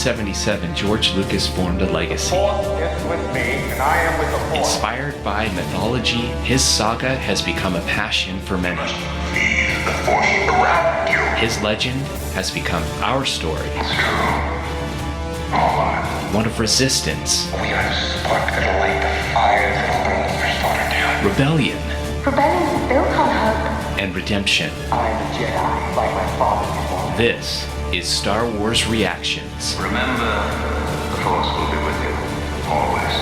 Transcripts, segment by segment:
1977, George Lucas formed a legacy. Force is with me, and I am with the Force. Inspired by mythology, his saga has become a passion for many. Feel the Force around you. His legend has become our story. It's true. All one of resistance. we are the spark that'll light the fire that'll burn the first order down. Rebellion. Rebellion is built on hope. And redemption. I am a Jedi, like my father before me. This is Star Wars Reactions. Remember, the Force will be with you, always.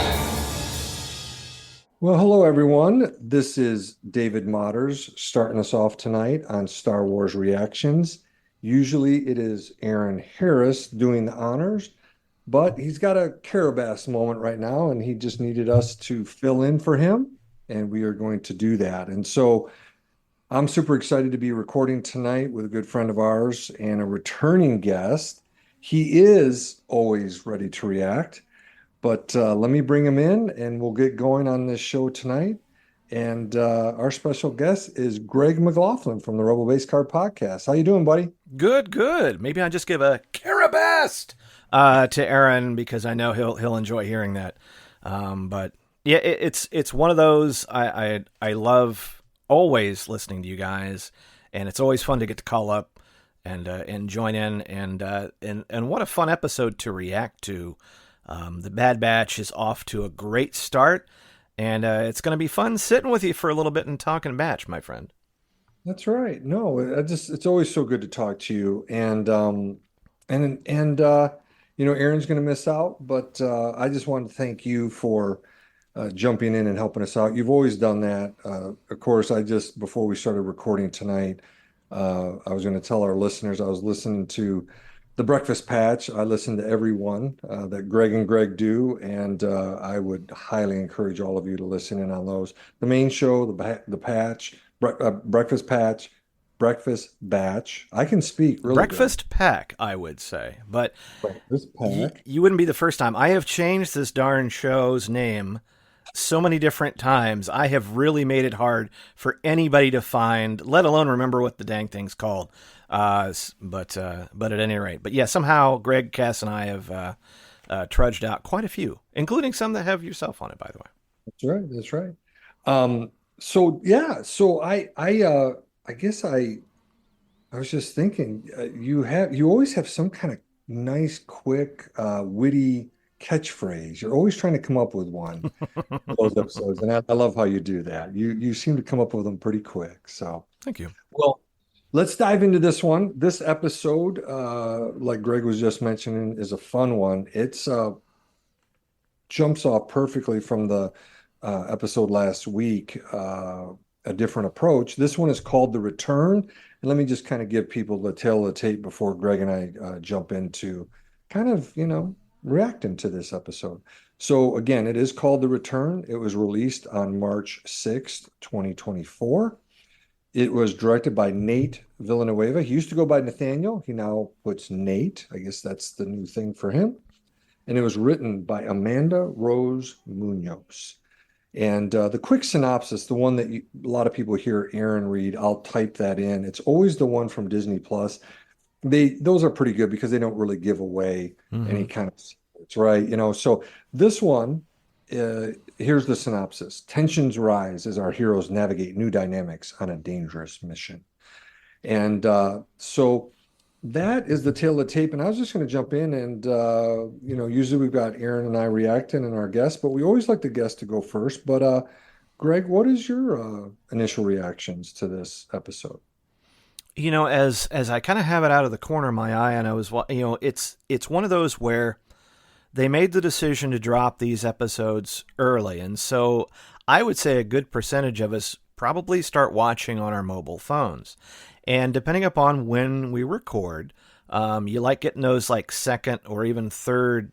Well, hello, everyone. This is David Motters starting us off tonight on Star Wars Reactions. Usually it is Aaron Harris doing the honors, but he's got a Carabas moment right now, and he just needed us to fill in for him, and we are going to do that. And so I'm super excited to be recording tonight with a good friend of ours and a returning guest. He is always ready to react, but let me bring him in and we'll get going on this show tonight. And our special guest is Greg McLaughlin from the Rebel Base Card Podcast. How you doing, buddy? Good. Maybe I just give a Carabast to Aaron because I know he'll enjoy hearing that. But yeah, it's one of those I love always listening to you guys, and it's always fun to get to call up and join in, and what a fun episode to react to. The Bad Batch is off to a great start, and it's going to be fun sitting with you for a little bit and talking Batch, my friend. That's right. No, it's always so good to talk to you, and Aaron's going to miss out, but I just wanted to thank you for jumping in and helping us out. You've always done that. Of course, before we started recording tonight, I was going to tell our listeners I was listening to The Breakfast Patch. I listen to every one that Greg and Greg do, and I would highly encourage all of you to listen in on those. The main show, the Patch, Breakfast Patch, Breakfast Batch. I can speak really Breakfast good. Pack, I would say, but Breakfast Pack. You wouldn't be the first time. I have changed this darn show's name so many different times. I have really made it hard for anybody to find, let alone remember what the dang thing's called. But at any rate, but yeah, somehow Greg, Cass, and I have trudged out quite a few, including some that have yourself on it, by the way. That's right. So I guess I was just thinking, you always have some kind of nice, quick, witty catchphrase. You're always trying to come up with one for those episodes, and I love how you do that. You seem to come up with them pretty quick. So thank you. Well, let's dive into this one. This episode, like Greg was just mentioning, is a fun one. It's jumps off perfectly from the episode last week, a different approach. This one is called The Return. And let me just kind of give people the tail of the tape before Greg and I jump into kind of, reacting to this episode. So again, it is called The Return. It was released on March 6th, 2024. It was directed by Nate Villanueva. He used to go by Nathaniel. He now puts Nate. I guess that's the new thing for him. And it was written by Amanda Rose Munoz. And the quick synopsis, the one that a lot of people hear Aaron read, I'll type that in. It's always the one from Disney Plus. Those are pretty good because they don't really give away any kind of secrets, right? So this one, here's the synopsis. Tensions rise as our heroes navigate new dynamics on a dangerous mission. And so that is the tail of the tape. And I was just going to jump in and, usually we've got Aaron and I reacting and our guests, but we always like the guest to go first. But Greg, what is your initial reactions to this episode? As I kind of have it out of the corner of my eye, and I was, it's one of those where they made the decision to drop these episodes early. And so I would say a good percentage of us probably start watching on our mobile phones. And depending upon when we record, you like getting those like second or even third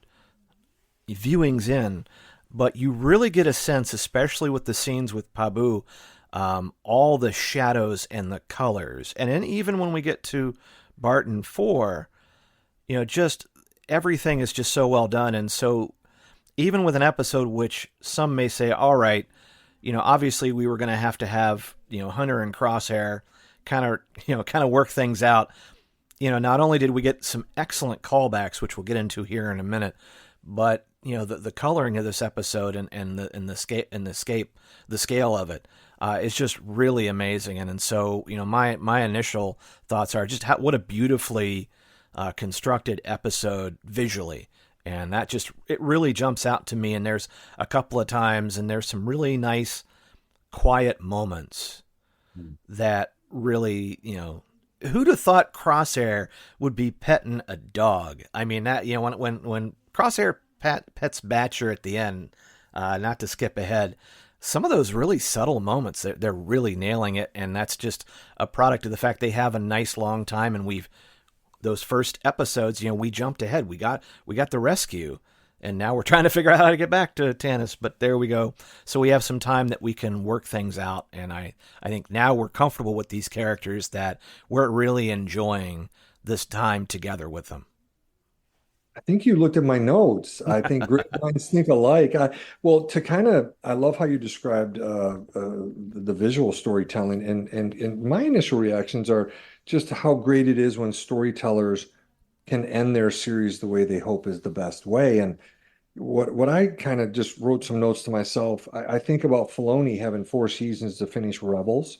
viewings in, but you really get a sense, especially with the scenes with Pabu, all the shadows and the colors. And then even when we get to Barton 4, just everything is just so well done. And so even with an episode which some may say, all right, obviously we were going to have Hunter and Crosshair kind of work things out. not only did we get some excellent callbacks, which we'll get into here in a minute, but the coloring of this episode and the scale of it is just really amazing. And so my initial thoughts are just what a beautifully constructed episode visually. And that it really jumps out to me. And there's a couple of times, and there's some really nice, quiet moments that really, who'd have thought Crosshair would be petting a dog? I mean, that, when Crosshair pets Batcher at the end, not to skip ahead, some of those really subtle moments, they're really nailing it. And that's just a product of the fact they have a nice long time, and those first episodes, we jumped ahead. We got the rescue, and now we're trying to figure out how to get back to Tanis, but there we go. So we have some time that we can work things out, and I think now we're comfortable with these characters that we're really enjoying this time together with them. I think you looked at my notes. I think great minds think alike. I love how you described the visual storytelling, and my initial reactions are just how great it is when storytellers can end their series the way they hope is the best way. And what I kind of just wrote some notes to myself, I think about Filoni having 4 seasons to finish Rebels,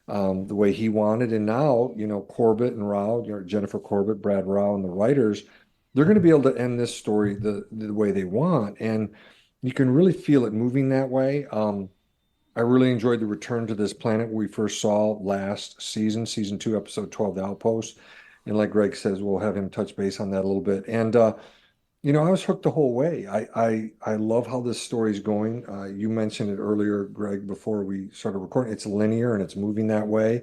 the way he wanted. And now, Corbett and Rao, Jennifer Corbett, Brad Rao, and the writers, they're going to be able to end this story the way they want. And you can really feel it moving that way. I really enjoyed the return to this planet we first saw last season 2, episode 12, The Outpost. And like Greg says, we'll have him touch base on that a little bit. And, I was hooked the whole way. I love how this story's going. You mentioned it earlier, Greg, before we started recording. It's linear and it's moving that way.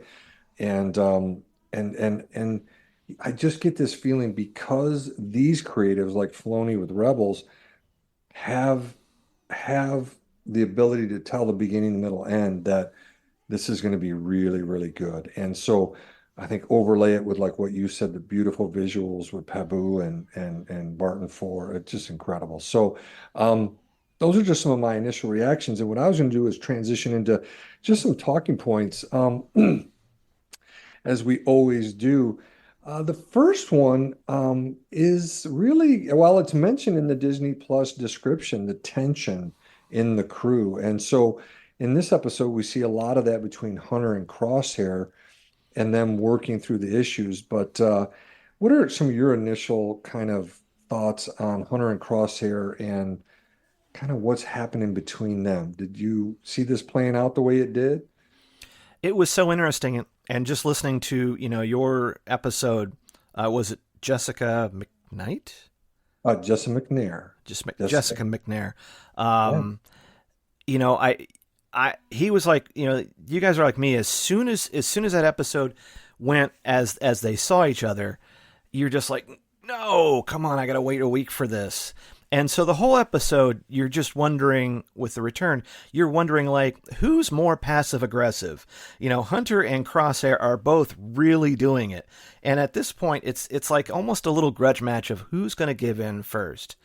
And I just get this feeling, because these creatives like Filoni with Rebels have the ability to tell the beginning, the middle, end, that this is going to be really, really good. And so I think overlay it with, like what you said, the beautiful visuals with Pabu and Barton 4. It's just incredible. So those are just some of my initial reactions. And what I was going to do is transition into just some talking points, as we always do. The first one is really, well, it's mentioned in the Disney Plus description, the tension in the crew. And so in this episode, we see a lot of that between Hunter and Crosshair and them working through the issues. But what are some of your initial kind of thoughts on Hunter and Crosshair and kind of what's happening between them? Did you see this playing out the way it did? It was so interesting. And just listening to, your episode, was it Jessica McKnight? Jessica McNair. Jessica McNair. He was like, you guys are like me. As soon as that episode went as they saw each other, you're just like, no, come on, I got to wait a week for this. And so the whole episode, you're just wondering, with the return, you're wondering, like, who's more passive aggressive? Hunter and Crosshair are both really doing it. And at this point, it's like almost a little grudge match of who's going to give in first.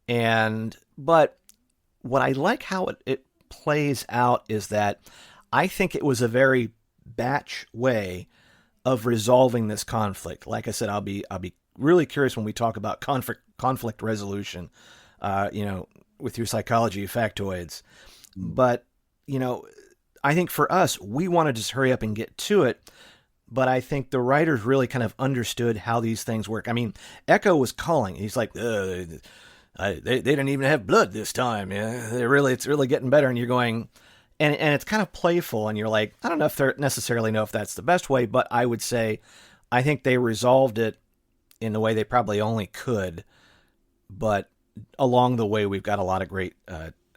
But what I like how it plays out is that I think it was a very batch way of resolving this conflict. Like I said, I'll be really curious when we talk about conflict resolution, with your psychology factoids. But, I think for us, we want to just hurry up and get to it. But I think the writers really kind of understood how these things work. I mean, Echo was calling. He's like, they didn't even have blood this time. Yeah, it's really getting better. And you're going, and it's kind of playful. And you're like, I don't know if they necessarily know if that's the best way, but I would say, I think they resolved it in the way they probably only could. But along the way, we've got a lot of great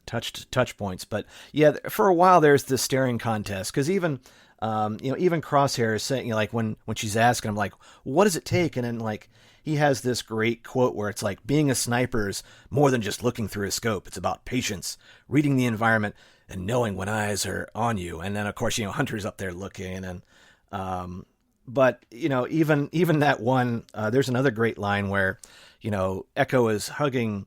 touch points. But yeah, for a while there's this staring contest, because even Crosshair is saying, like when she's asking him, like, what does it take? And then like he has this great quote where it's like, being a sniper is more than just looking through a scope. It's about patience, reading the environment, and knowing when eyes are on you. And then of course, Hunter's up there looking, and but even that one, there's another great line where Echo is hugging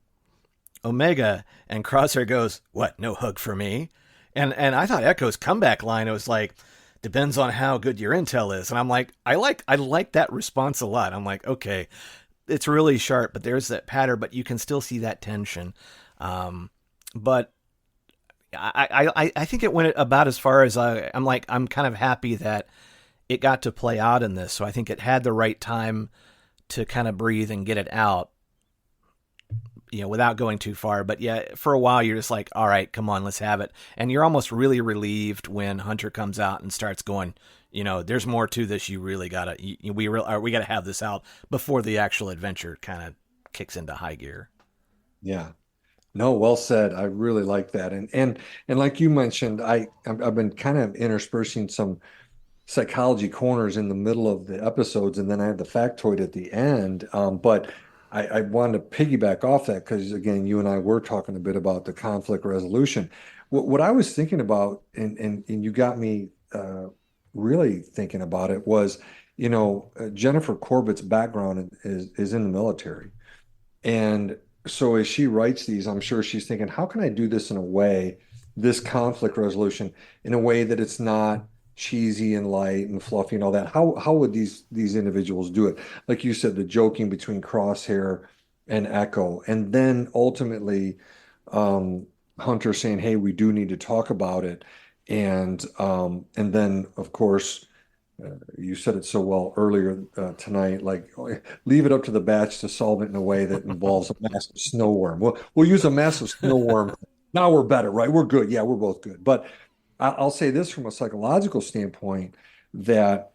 Omega, and Crosshair goes, "What? No hug for me?" And I thought Echo's comeback line was like, depends on how good your intel is. And I'm like, I like that response a lot. I'm like, okay, it's really sharp, but there's that pattern, but you can still see that tension. But I think it went about as far as I'm kind of happy that it got to play out in this. So I think it had the right time to kind of breathe and get it out, without going too far. But yeah, for a while you're just like, all right, come on, let's have it. And you're almost really relieved when Hunter comes out and starts going, there's more to this. You really gotta, we gotta have this out before the actual adventure kind of kicks into high gear. Yeah. No, well said. I really like that. And like you mentioned, I've been kind of interspersing some psychology corners in the middle of the episodes, and then I have the factoid at the end. But I wanted to piggyback off that because, again, you and I were talking a bit about the conflict resolution. What I was thinking about, and you got me really thinking about it, was, Jennifer Corbett's background is in the military. And so as she writes these, I'm sure she's thinking, how can I do this in a way, this conflict resolution, in a way that it's not cheesy and light and fluffy and all that? How would these individuals do it? Like you said, the joking between Crosshair and Echo, and then ultimately Hunter saying, "Hey, we do need to talk about it," and then of course. You said it so well earlier tonight, like leave it up to the batch to solve it in a way that involves a massive snowworm. We'll use a massive snowworm. Now we're better, right? We're good. Yeah, we're both good. But I'll say this from a psychological standpoint that,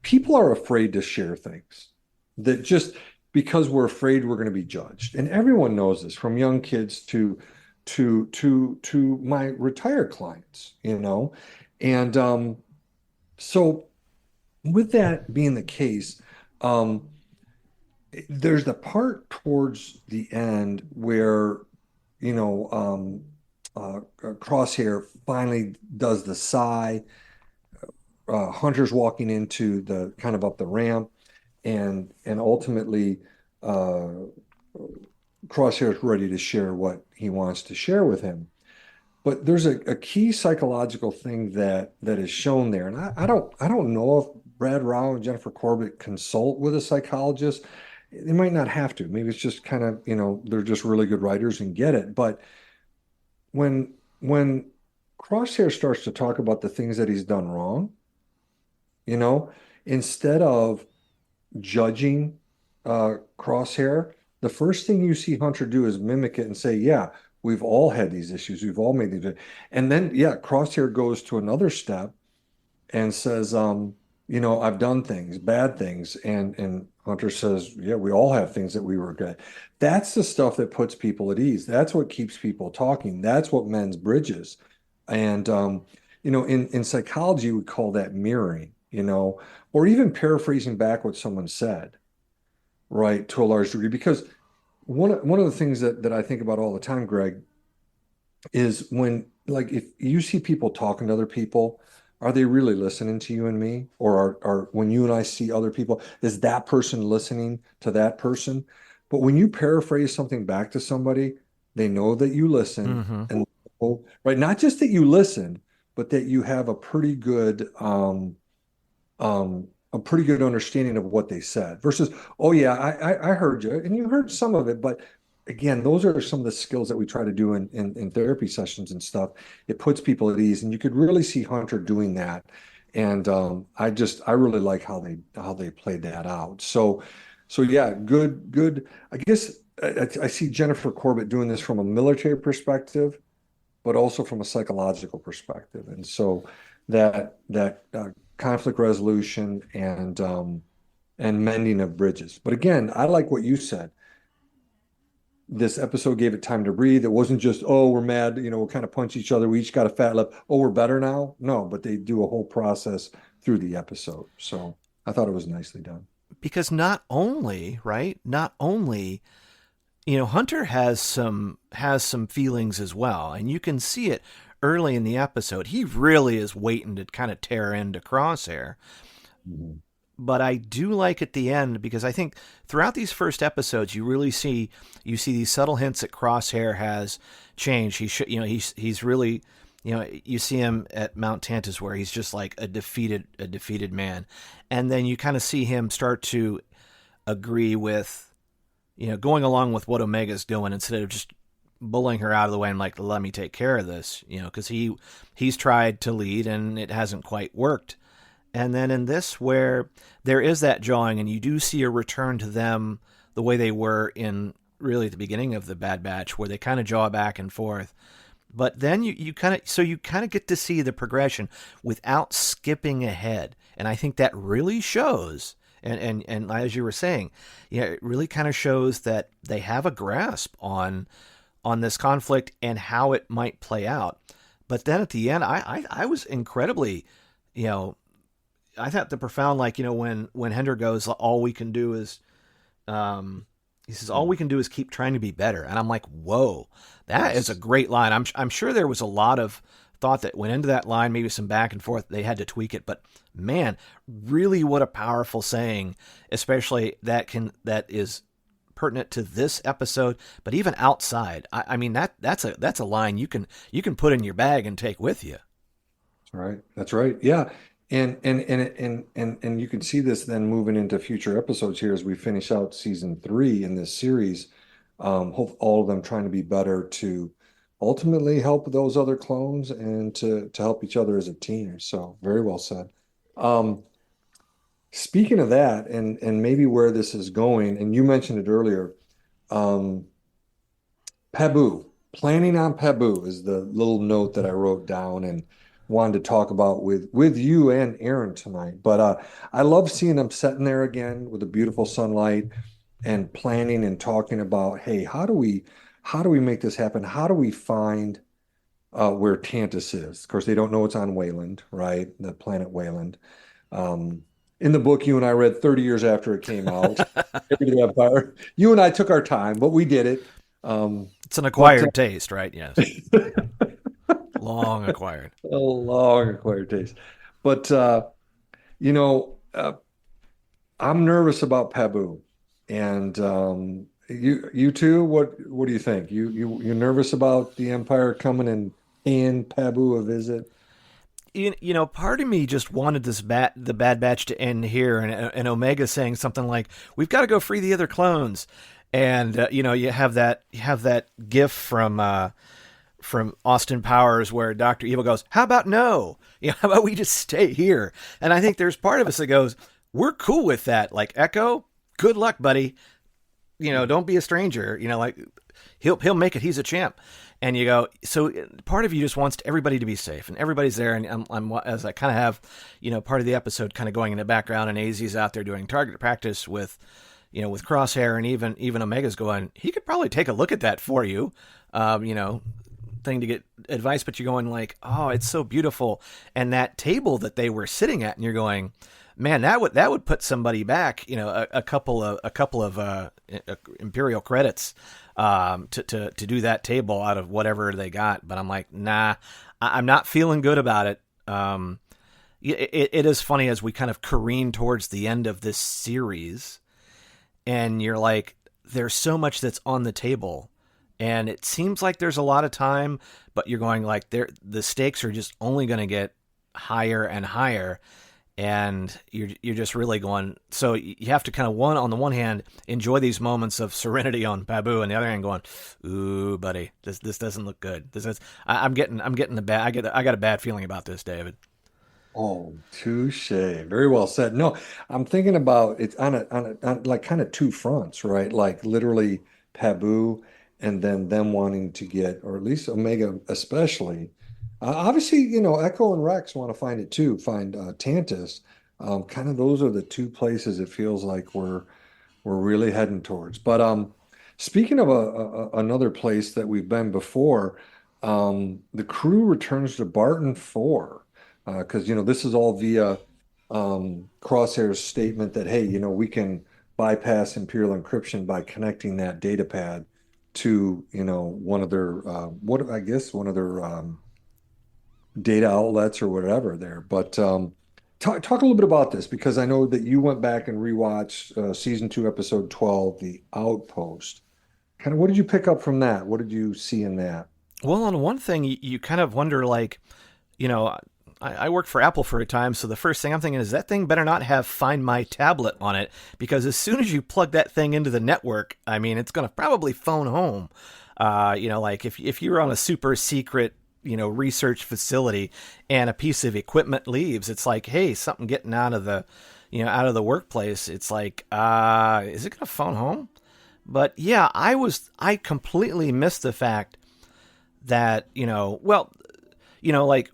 people are afraid to share things that just because we're afraid we're going to be judged. And everyone knows this, from young kids to my retired clients, And so with that being the case, there's the part towards the end where, Crosshair finally does the sigh. Hunter's walking into the kind of up the ramp, and ultimately Crosshair's ready to share what he wants to share with him. But there's a key psychological thing that is shown there, and I don't know if Brad Rao and Jennifer Corbett consult with a psychologist. They might not have to. Maybe it's just kind of, they're just really good writers and get it. But when Crosshair starts to talk about the things that he's done wrong, instead of judging Crosshair, the first thing you see Hunter do is mimic it and say, yeah, we've all had these issues. We've all made these. And then, yeah, Crosshair goes to another step and says, I've done things, bad things. And Hunter says, yeah, we all have things that we regret. That's the stuff that puts people at ease. That's what keeps people talking. That's what mends bridges. And, in psychology, we call that mirroring, or even paraphrasing back what someone said, right, to a large degree. Because one of the things that I think about all the time, Greg, is when, like, if you see people talking to other people, are they really listening to you and me? Or are when you and I see other people, is that person listening to that person? But when you paraphrase something back to somebody, they know that you listen, and right, not just that you listen, but that you have a pretty good understanding of what they said versus, oh yeah, I heard you, and you heard some of it. But again, those are some of the skills that we try to do in therapy sessions and stuff. It puts people at ease, and you could really see Hunter doing that. And I really like how they played that out. So yeah, good. I guess I see Jennifer Corbett doing this from a military perspective, but also from a psychological perspective. And so that conflict resolution and mending of bridges. But again, I like what you said. This episode gave it time to breathe. It wasn't just, oh, we're mad, we'll kind of punch each other. We each got a fat lip. Oh, we're better now. No, but they do a whole process through the episode. So I thought it was nicely done. Because not only, Hunter has some feelings as well. And you can see it early in the episode. He really is waiting to kind of tear into Crosshair. Mm-hmm. But I do like at the end, because I think throughout these first episodes, you see these subtle hints that Crosshair has changed. He's really, you see him at Mount Tantus where he's just like a defeated man. And then you kind of see him start to agree with, going along with what Omega's doing instead of just bullying her out of the way and like, let me take care of this, because he's tried to lead and it hasn't quite worked. And then in this, where there is that jawing and you do see a return to them the way they were in really at the beginning of the Bad Batch, where they kind of jaw back and forth. But then you kind of get to see the progression without skipping ahead. And I think that really shows. And as you were saying, it really kind of shows that they have a grasp on this conflict and how it might play out. But then at the end, I was incredibly, I thought the profound, like, when Hender goes, all we can do is, he says, all we can do is keep trying to be better. And I'm like, whoa, that is a great line. I'm sure there was a lot of thought that went into that line, maybe some back and forth. They had to tweak it, but man, really what a powerful saying, especially that is pertinent to this episode, but even outside. I mean, that's a line you can put in your bag and take with you. That's right. Yeah. And you can see this then moving into future episodes here as we finish out season 3 in this series. Hope all of them trying to be better to ultimately help those other clones and to help each other as a team. So very well said. Speaking of that, and maybe where this is going, and you mentioned it earlier, Pabu, planning on Pabu is the little note that I wrote down and wanted to talk about with you and Aaron tonight. But I love seeing them sitting there again with the beautiful sunlight and planning and talking about, hey, how do we make this happen? How do we find where Tantus is? Of course, they don't know it's on Wayland, right? The planet Wayland. In the book, you and I read 30 years after it came out. The Empire. You and I took our time, but we did it. It's an acquired taste, right? Yes. Long acquired. A long acquired taste. But, I'm nervous about Pabu. And you too, what do you think? You're nervous about the Empire coming and paying Pabu a visit? Part of me just wanted the Bad Batch to end here, and Omega saying something like, "We've got to go free the other clones," and you have that gif from Austin Powers where Dr. Evil goes, "How about no? How about we just stay here?" And I think there's part of us that goes, "We're cool with that." Like, Echo, good luck, buddy. Don't be a stranger. Like he'll make it. He's a champ. And you go, so part of you just wants everybody to be safe, and everybody's there. And I'm as I kind of have, part of the episode kind of going in the background, and AZ's out there doing target practice with Crosshair, and even Omega's going, he could probably take a look at that for you, thing to get advice. But you're going like, oh, it's so beautiful. And that table that they were sitting at, and you're going, man, that would put somebody back, a couple of Imperial credits to do that table out of whatever they got. But I'm like, nah, I'm not feeling good about it. It is funny as we kind of careen towards the end of this series, and you're like, there's so much that's on the table, and it seems like there's a lot of time, but you're going like, the stakes are just only going to get higher and higher. And you're just really going, so you have to kind of on the one hand enjoy these moments of serenity on Pabu, and the other hand going, ooh, buddy, this doesn't look good. I'm getting the bad. I got a bad feeling about this, David. Oh, touche. Very well said. No, I'm thinking about it's on like kind of two fronts, right? Like literally Pabu, and then them wanting to get, or at least Omega especially. Obviously, Echo and Rex want to find it too, find Tantus. Kind of those are the two places it feels like we're really heading towards. But speaking of another place that we've been before, the crew returns to Barton 4 because this is all via Crosshair's statement that, hey, we can bypass Imperial encryption by connecting that data pad to one of their one of their data outlets or whatever there. But talk a little bit about this, because I know that you went back and rewatched season 2, episode 12, The Outpost. Kind of, what did you pick up from that? What did you see in that? Well, on one thing, you kind of wonder, like, you know, I worked for Apple for a time, so the first thing I'm thinking is that thing better not have Find My Tablet on it, because as soon as you plug that thing into the network, I mean, it's going to probably phone home. Like if you're on a super secret, research facility and a piece of equipment leaves, it's like, hey, something getting out of the workplace. It's like, is it going to phone home? But yeah, I completely missed the fact that, like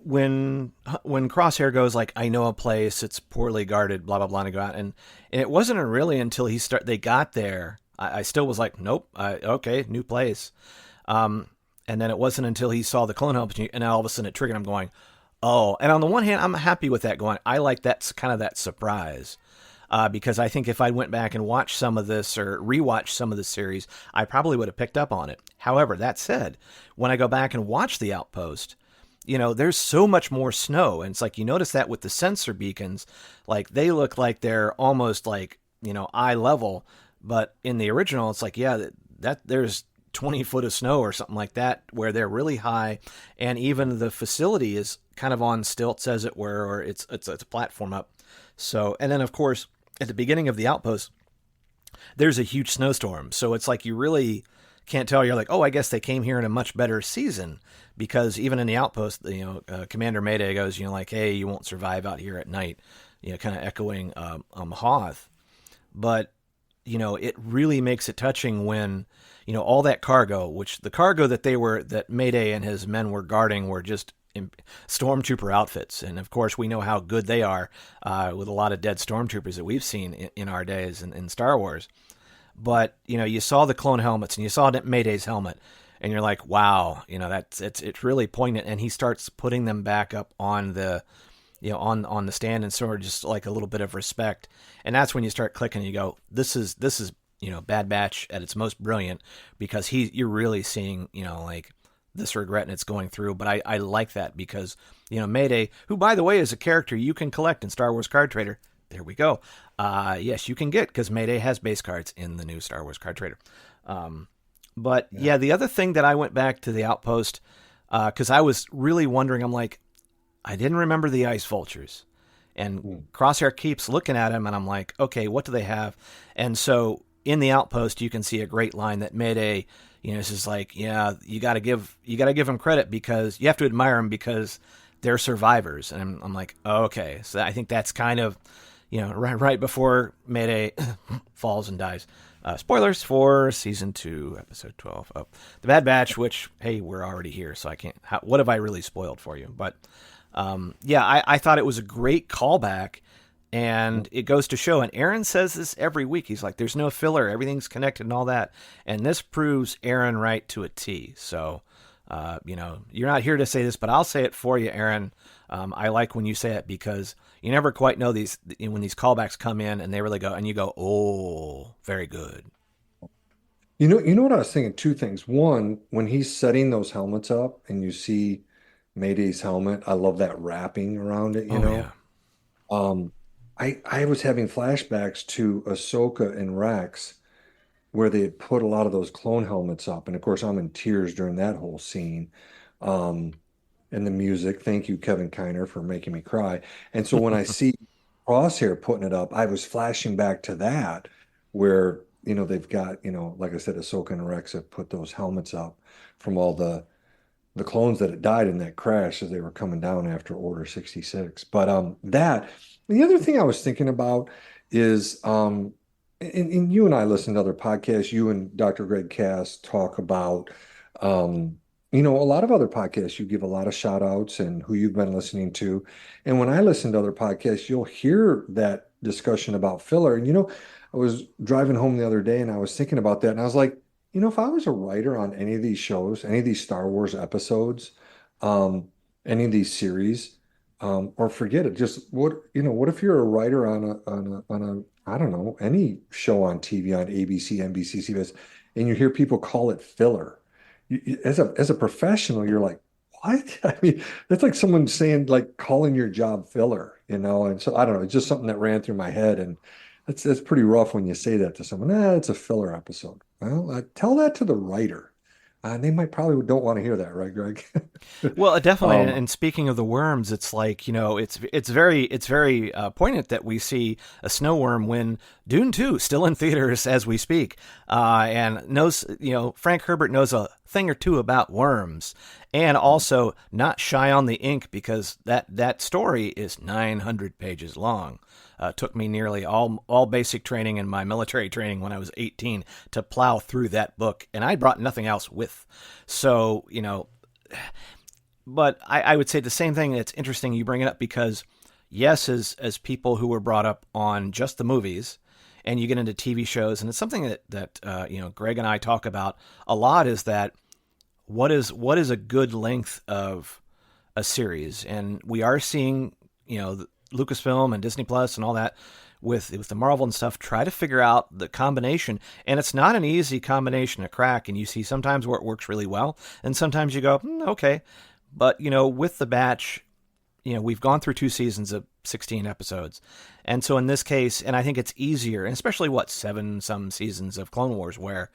when Crosshair goes like, I know a place, it's poorly guarded, blah blah blah, and go out, and it wasn't really until they got there, I still was like, nope, okay, new place, and then it wasn't until he saw the clone helmet, and all of a sudden it triggered him going, oh. And on the one hand, I'm happy with that going. I like that kind of that surprise. Because I think if I went back and watched some of this or rewatched some of the series, I probably would have picked up on it. However, that said, when I go back and watch The Outpost, there's so much more snow. And it's like, you notice that with the sensor beacons, like they look like they're almost like, eye level. But in the original, it's like, yeah, that there's 20 foot of snow or something like that, where they're really high. And even the facility is kind of on stilts, as it were, or it's a platform up. So, and then of course, at the beginning of The Outpost, there's a huge snowstorm. So it's like you really can't tell. You're like, oh, I guess they came here in a much better season, because even in The Outpost, Commander Mayday goes, like, hey, you won't survive out here at night, kind of echoing Hoth. But, it really makes it touching when, all that cargo, which the cargo that Mayday and his men were guarding were just stormtrooper outfits, and of course we know how good they are, with a lot of dead stormtroopers that we've seen in our days in Star Wars. But you saw the clone helmets and you saw Mayday's helmet, and you're like, wow, it's really poignant. And he starts putting them back up on the on the stand, and sort of just like a little bit of respect. And that's when you start clicking and you go, this is Bad Batch at its most brilliant, because you're really seeing like this regret and it's going through. But I like that, because Mayday, who by the way is a character you can collect in Star Wars Card Trader, there we go, yes, you can get, because Mayday has base cards in the new Star Wars Card Trader. But yeah, the other thing that I went back to The Outpost, because I was really wondering, I'm like, I didn't remember the Ice Vultures, and Crosshair keeps looking at him, and I'm like, okay, what do they have? And so in The Outpost, you can see a great line that Mayday, it's just like, yeah, you got to give them credit, because you have to admire them because they're survivors. And I'm like, oh, okay. So I think that's kind of, right before Mayday falls and dies. Spoilers for season 2, episode 12. Oh, The Bad Batch, which, hey, we're already here, so I can't. What have I really spoiled for you? But yeah, I thought it was a great callback. And it goes to show, and Aaron says this every week, he's like, there's no filler, everything's connected and all that. And this proves Aaron right to a T. So, you're not here to say this, but I'll say it for you, Aaron. I like when you say it, because you never quite know when these callbacks come in and they really go, and you go, oh, very good. You know what I was thinking? Two things. One, when he's setting those helmets up and you see Mayday's helmet, I love that wrapping around it, Yeah. I was having flashbacks to Ahsoka and Rex, where they had put a lot of those clone helmets up. And of course, I'm in tears during that whole scene. And the music, thank you, Kevin Kiner, for making me cry. And so when I see Crosshair putting it up, I was flashing back to that, where, they've got, like I said, Ahsoka and Rex have put those helmets up from all the clones that had died in that crash as they were coming down after Order 66. But the other thing I was thinking about is, and you and I listen to other podcasts. You and Dr. Greg Cass talk about, a lot of other podcasts. You give a lot of shout outs and who you've been listening to. And when I listen to other podcasts, you'll hear that discussion about filler. And, I was driving home the other day and I was thinking about that. And I was like, if I was a writer on any of these shows, any of these Star Wars episodes, any of these series, or forget it, just what if you're a writer on a I don't know, any show on TV, on ABC, NBC, CBS, and you hear people call it filler. As a professional, you're like, what? I mean, that's like someone saying, like, calling your job filler, And so I don't know, it's just something that ran through my head, and that's pretty rough when you say that to someone. It's a filler episode. Well, tell that to the writer. They might probably don't want to hear that, right, Greg? Well, definitely. Um, And speaking of the worms, it's like, it's very poignant that we see a snow worm when Dune 2 still in theaters as we speak, and knows, Frank Herbert knows a thing or two about worms, and also not shy on the ink because that story is 900 pages long. Took me nearly all basic training and my military training when I was 18 to plow through that book, and I brought nothing else with. So, but I would say the same thing. It's interesting you bring it up because, yes, as people who were brought up on just the movies, and you get into TV shows, and it's something that Greg and I talk about a lot, is that what is a good length of a series, and we are seeing Lucasfilm and Disney Plus and all that with the Marvel and stuff try to figure out the combination, and it's not an easy combination to crack. And you see sometimes where it works really well, and sometimes you go, okay. But with the batch, we've gone through 2 seasons of 16 episodes, and so in this case, and I think it's easier, and especially 7 some seasons of Clone Wars where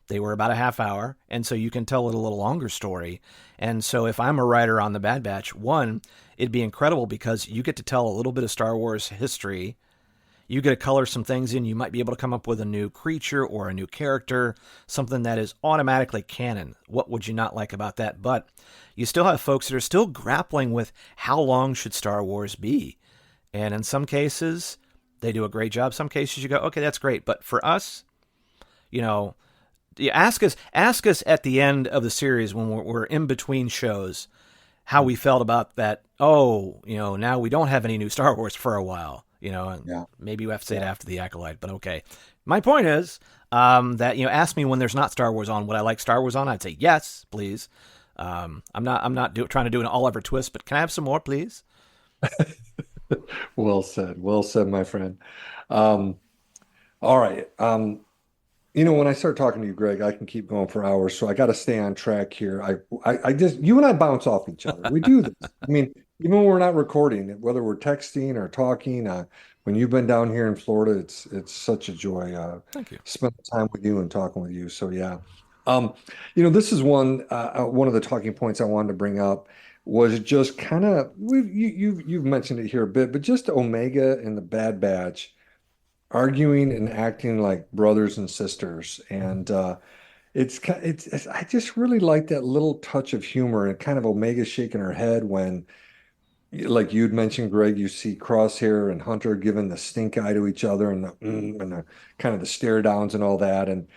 they were about a half hour, and so you can tell it a little longer story. And so if I'm a writer on the Bad Batch, one, it'd be incredible because you get to tell a little bit of Star Wars history. You get to color some things in. You might be able to come up with a new creature or a new character, something that is automatically canon. What would you not like about that? But you still have folks that are still grappling with how long should Star Wars be? And in some cases, they do a great job. Some cases you go, okay, that's great. But for us, you ask us at the end of the series when we're in between shows how we felt about that. Now we don't have any new Star Wars for a while, and maybe you have to say it after the Acolyte, but okay. My point is that ask me when there's not Star Wars on, would I like Star Wars on? I'd say yes, please. I'm not trying to do an Oliver Twist, but can I have some more, please? well said, my friend. All right. When I start talking to you, Greg, I can keep going for hours, so I got to stay on track here. I just, you and I bounce off each other. We do this. I mean, even when we're not recording, whether we're texting or talking, when you've been down here in Florida, it's such a joy. Thank you. Spending time with you and talking with you. So yeah, this is one of the talking points I wanted to bring up was just kind of you've mentioned it here a bit, but just Omega and the Bad Batch arguing and acting like brothers and sisters, and it's I just really like that little touch of humor and kind of Omega shaking her head when, like you'd mentioned, Greg, you see Crosshair and Hunter giving the stink eye to each other and the kind of the stare downs and all that, and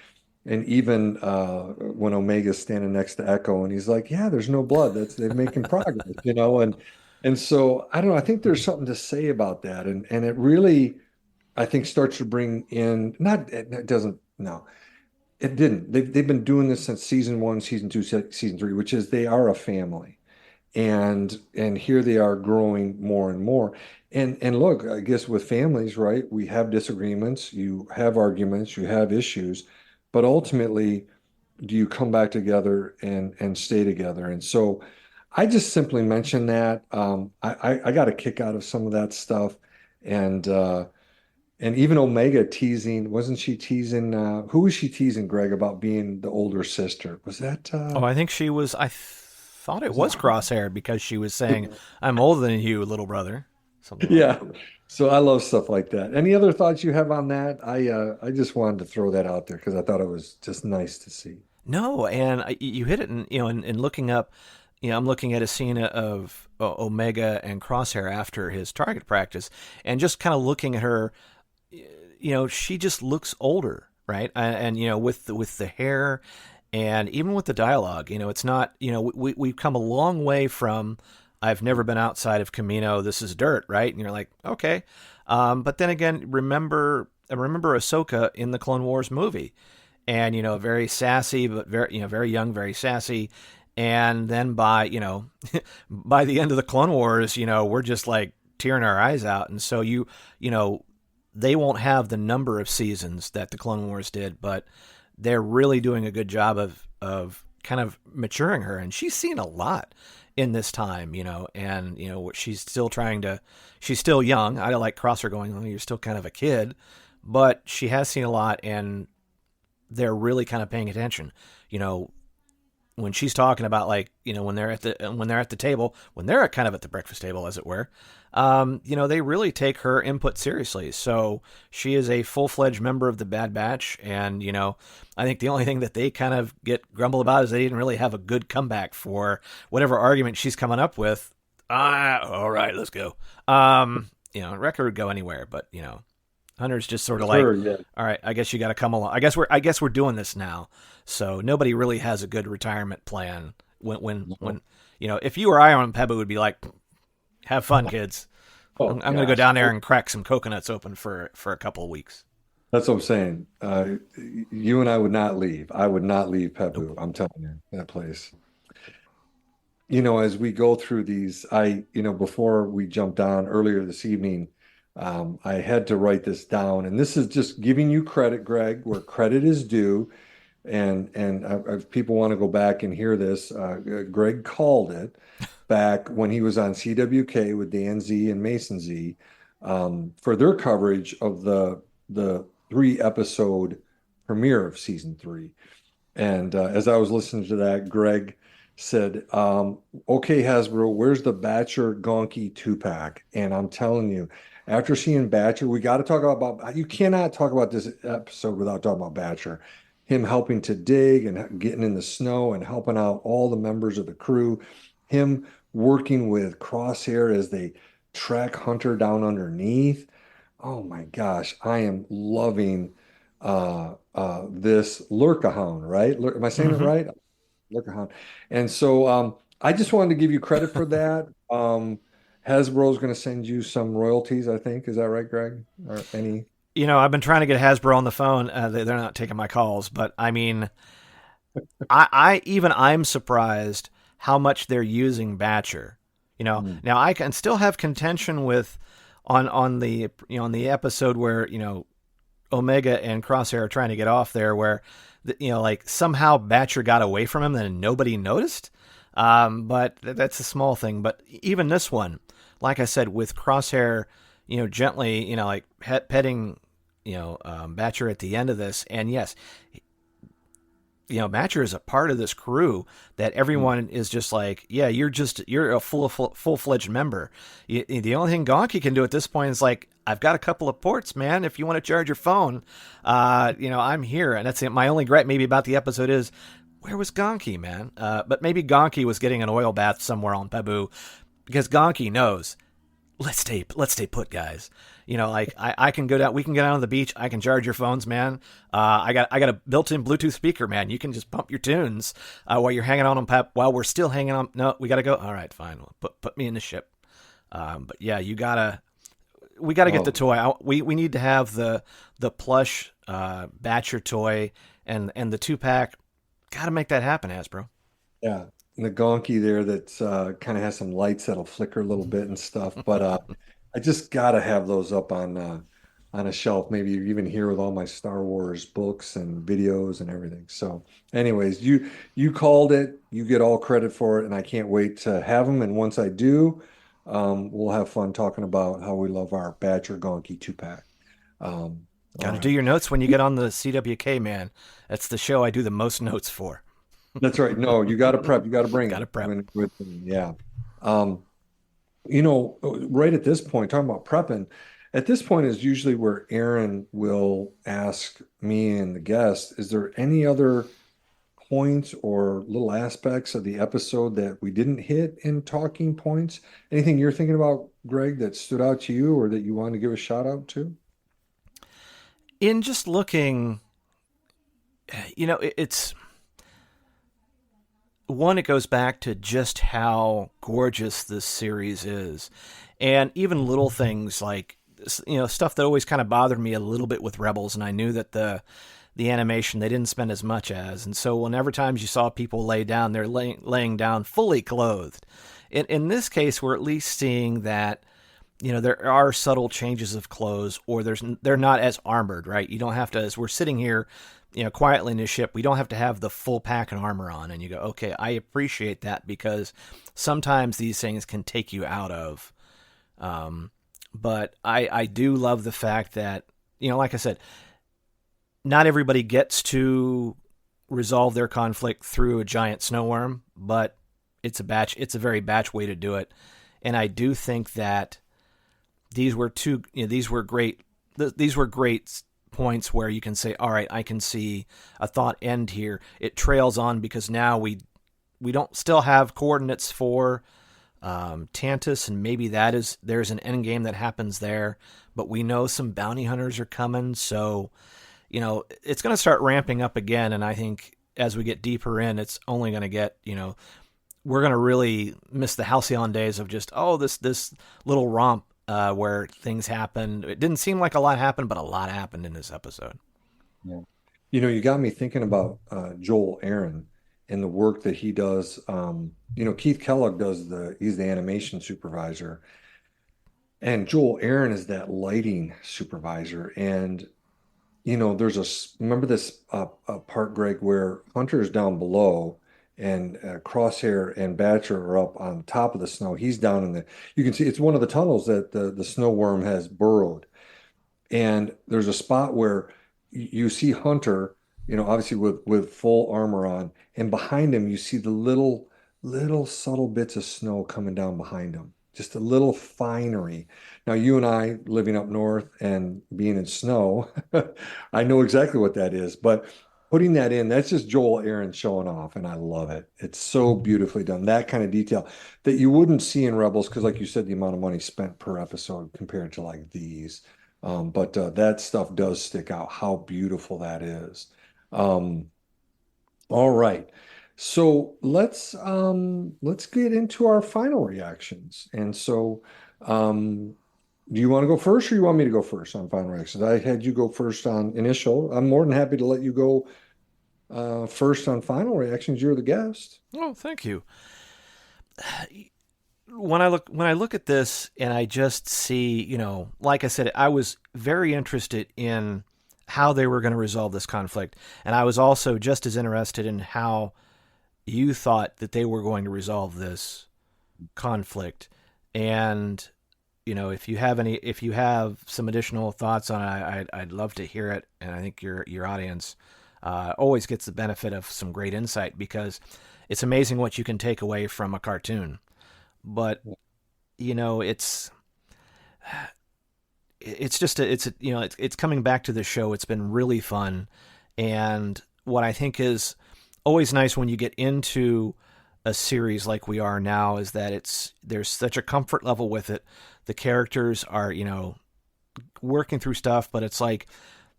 even when Omega's standing next to Echo and he's like, yeah, there's no blood, they're making progress, and so I don't know, I think there's something to say about that, and it really, I think, starts to bring in, not, it doesn't, no, it didn't. They've been doing this since season 1, season 2, season 3, which is they are a family. And here they are growing more and more. And look, I guess with families, right, we have disagreements, you have arguments, you have issues, but ultimately, do you come back together and stay together? And so I just simply mentioned that. I got a kick out of some of that stuff. And even Omega teasing, wasn't she teasing, who was she teasing, Greg, about being the older sister? Was that? I think she was, I thought it was Crosshair because she was saying, I'm older than you, little brother. Something like that. So I love stuff like that. Any other thoughts you have on that? I just wanted to throw that out there because I thought it was just nice to see. No, and you hit it in looking up, I'm looking at a scene of Omega and Crosshair after his target practice and just kind of looking at her. She just looks older, right? And with the hair and even with the dialogue, it's not, we've come a long way from, I've never been outside of Camino, this is dirt, right? And you're like, okay. But then again, remember Ahsoka in the Clone Wars movie and, very sassy, but very young, very sassy. And then by the end of the Clone Wars, we're just like tearing our eyes out. And so they won't have the number of seasons that the Clone Wars did, but they're really doing a good job of kind of maturing her. And she's seen a lot in this time, and, she's still young. I like Crosshair going, oh, you're still kind of a kid, but she has seen a lot and they're really kind of paying attention. when she's talking about, like, when they're at the table, when they're kind of at the breakfast table, as it were, they really take her input seriously. So she is a full-fledged member of the Bad Batch. And, I think the only thing that they kind of get grumbled about is they didn't really have a good comeback for whatever argument she's coming up with. All right, let's go. Record would go anywhere, but, Hunter's just sort of like, yeah. All right, I guess you got to come along. I guess we're doing this now. So nobody really has a good retirement plan. When if you or I on Pabu would be like, have fun, kids. I'm going to go down there and crack some coconuts open for a couple of weeks. That's what I'm saying. You and I would not leave. I would not leave Pabu. Nope. I'm telling you, that place. As we go through these, before we jumped on earlier this evening, I had to write this down, and this is just giving you credit, Greg, where credit is due. And if people want to go back and hear this, Greg called it back when he was on CWK with Dan Z and Mason Z for their coverage of the 3-episode premiere of season 3. And as I was listening to that, Greg said, okay, Hasbro, where's the Batcher Gonky 2-pack? And I'm telling you, after seeing Batcher, we got to talk about, you cannot talk about this episode without talking about Batcher. Him helping to dig and getting in the snow and helping out all the members of the crew. Him working with Crosshair as they track Hunter down underneath. Oh my gosh, I am loving this Lurkahound, right? Am I saying it right? Lurkahound. And so I just wanted to give you credit for that. Hasbro's going to send you some royalties, I think. Is that right, Greg? Or any? I've been trying to get Hasbro on the phone. They're not taking my calls, but I mean, I'm surprised how much they're using Batcher. Now I can still have contention with on the episode where Omega and Crosshair are trying to get off there, where like somehow Batcher got away from him and nobody noticed. But that's a small thing. But even this one, like I said, with Crosshair, gently, like petting, Batcher at the end of this. And yes, Batcher is a part of this crew that everyone is just like, yeah, you're a full-fledged member. The only thing Gonky can do at this point is like, I've got a couple of ports, man. If you want to charge your phone, I'm here. And that's it. My only gripe maybe about the episode is, where was Gonky, man? But maybe Gonky was getting an oil bath somewhere on Pabu, because Gonky knows, let's stay put, guys. Like I can go down, we can get out on the beach. I can charge your phones, man. I got a built-in Bluetooth speaker, man. You can just pump your tunes while you're hanging on Pep. While we're still hanging on. No, we got to go. All right, fine. Put me in the ship. But yeah, we gotta get the toy. We need to have the plush Batcher toy and the 2-pack. Got to make that happen, Hasbro. Yeah, and the Gonky there that's kind of has some lights that'll flicker a little bit and stuff. But I just got to have those up on a shelf. Maybe even here with all my Star Wars books and videos and everything. So, anyways, you called it. You get all credit for it, and I can't wait to have them. And once I do, we'll have fun talking about how we love our Batcher Gonky 2-pack. Got to do your notes when you get on the CWK, man. That's the show I do the most notes for. That's right. No, you got to prep. You got to bring it. Got to prep. Yeah. Right at this point, talking about prepping, at this point is usually where Aaron will ask me and the guest, is there any other points or little aspects of the episode that we didn't hit in talking points? Anything you're thinking about, Greg, that stood out to you or that you want to give a shout out to? In just looking, it's one, it goes back to just how gorgeous this series is. And even little things like, stuff that always kind of bothered me a little bit with Rebels. And I knew that the animation, they didn't spend as much as. And so whenever times you saw people lay down, they're laying down fully clothed. In this case, we're at least seeing that, there are subtle changes of clothes, or they're not as armored, right? You don't have to, as we're sitting here, quietly in the ship, we don't have to have the full pack and armor on. And you go, okay, I appreciate that, because sometimes these things can take you out of. But I do love the fact that, like I said, not everybody gets to resolve their conflict through a giant snow worm, but it's a very batch way to do it. And I do think that these were great points where you can say, all right, I can see a thought end here. It trails on because now we don't still have coordinates for Tantus, and maybe there's an end game that happens there, but we know some bounty hunters are coming, so it's going to start ramping up again. And I think as we get deeper in, it's only going to get, we're going to really miss the halcyon days of just, this little romp where things happened. It didn't seem like a lot happened, but a lot happened in this episode. Yeah. You got me thinking about Joel Aaron and the work that he does. Keith Kellogg he's the animation supervisor, and Joel Aaron is that lighting supervisor. And remember this part, Greg, where Hunter is down below and Crosshair and Batcher are up on top of the snow. He's down you can see it's one of the tunnels that the snow worm has burrowed. And there's a spot where you see Hunter, obviously with full armor on, and behind him you see the little subtle bits of snow coming down behind him, just a little finery. Now, you and I living up north and being in snow, I know exactly what that is, but putting that in, that's just Joel Aaron showing off, and I love it. It's so beautifully done, that kind of detail that you wouldn't see in Rebels, because like you said, the amount of money spent per episode compared to like these. But that stuff does stick out, how beautiful that is. All right. So let's get into our final reactions. And so do you want to go first, or you want me to go first on final reactions? I had you go first on initial. I'm more than happy to let you go first on final reactions. You're the guest. Oh, thank you. When I look at this and I just see, like I said, I was very interested in how they were going to resolve this conflict. And I was also just as interested in how you thought that they were going to resolve this conflict. And, if you have some additional thoughts on it, I'd love to hear it. And I think your audience always gets the benefit of some great insight, because it's amazing what you can take away from a cartoon. But it's coming back to the show. It's been really fun, and what I think is always nice when you get into a series like we are now is that there's such a comfort level with it. The characters are working through stuff, but it's like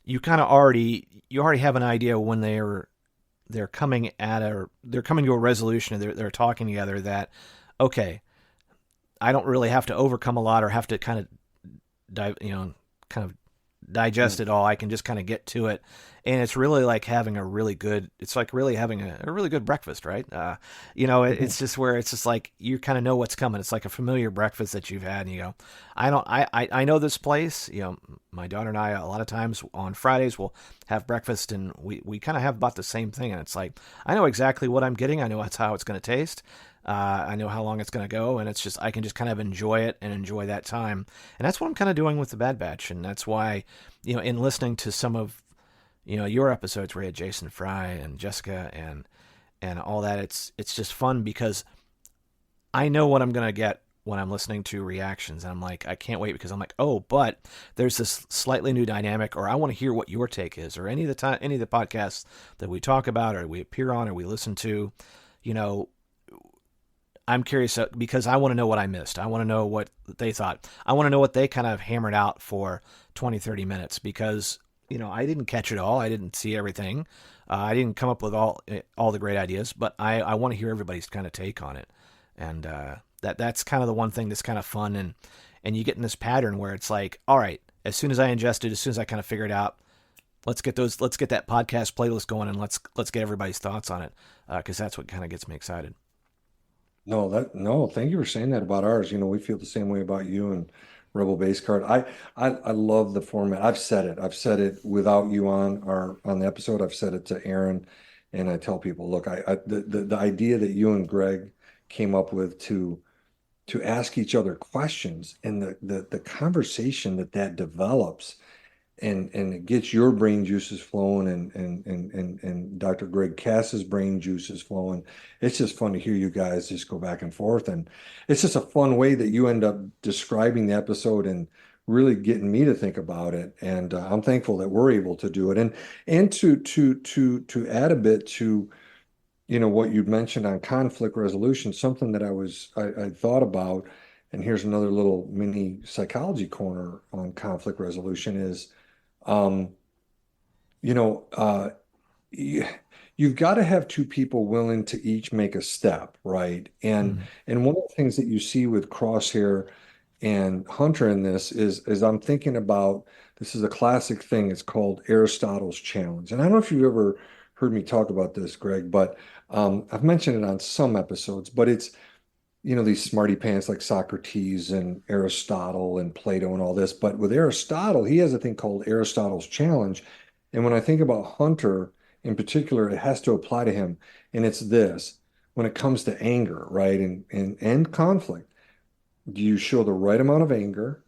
you already have an idea when they're coming to a resolution. They're talking together that, okay, I don't really have to overcome a lot or have to kind of digest it all. I can just kind of get to it. And it's really like having a really good breakfast, right? It's just where it's just like, you kind of know what's coming. It's like a familiar breakfast that you've had, and you go, I know this place. My daughter and I, a lot of times on Fridays, we'll have breakfast, and we kind of have about the same thing. And it's like, I know exactly what I'm getting. I know how it's going to taste. I know how long it's going to go, and it's just, I can just kind of enjoy it and enjoy that time. And that's what I'm kind of doing with the Bad Batch. And that's why, in listening to some of, your episodes where you had Jason Fry and Jessica and all that, it's just fun because I know what I'm going to get when I'm listening to reactions. And I'm like, I can't wait, because I'm like, oh, but there's this slightly new dynamic, or I want to hear what your take is, or any of the podcasts that we talk about or we appear on or we listen to, I'm curious because I want to know what I missed. I want to know what they thought. I want to know what they kind of hammered out for 20, 30 minutes, because, I didn't catch it all. I didn't see everything. I didn't come up with all the great ideas, but I want to hear everybody's kind of take on it. And that's kind of the one thing that's kind of fun. And you get in this pattern where it's like, all right, as soon as I ingest it, as soon as I kind of figure it out, let's get that podcast playlist going, and let's get everybody's thoughts on it. Cause that's what kind of gets me excited. No, thank you for saying that about ours. We feel the same way about you and Rebel Base Card. I love the format. I've said it without you on the episode. I've said it to Aaron, and I tell people, look, the idea that you and Greg came up with to ask each other questions, and the conversation that develops, and it gets your brain juices flowing and Dr. Greg Cass's brain juices flowing. It's just fun to hear you guys just go back and forth. And it's just a fun way that you end up describing the episode and really getting me to think about it. And I'm thankful that we're able to do it. And to add a bit to what you'd mentioned on conflict resolution, something that I thought about, and here's another little mini psychology corner on conflict resolution is, um, you know, you, you've got to have two people willing to each make a step, right? Mhm. And one of the things that you see with Crosshair and Hunter in this is I'm thinking about, this is a classic thing. It's called Aristotle's challenge. And I don't know if you've ever heard me talk about this, Greg, but I've mentioned it on some episodes, but it's, these smarty pants like Socrates and Aristotle and Plato and all this. But with Aristotle, he has a thing called Aristotle's challenge. And when I think about Hunter in particular, it has to apply to him. And it's this: when it comes to anger, right? And conflict, do you show the right amount of anger,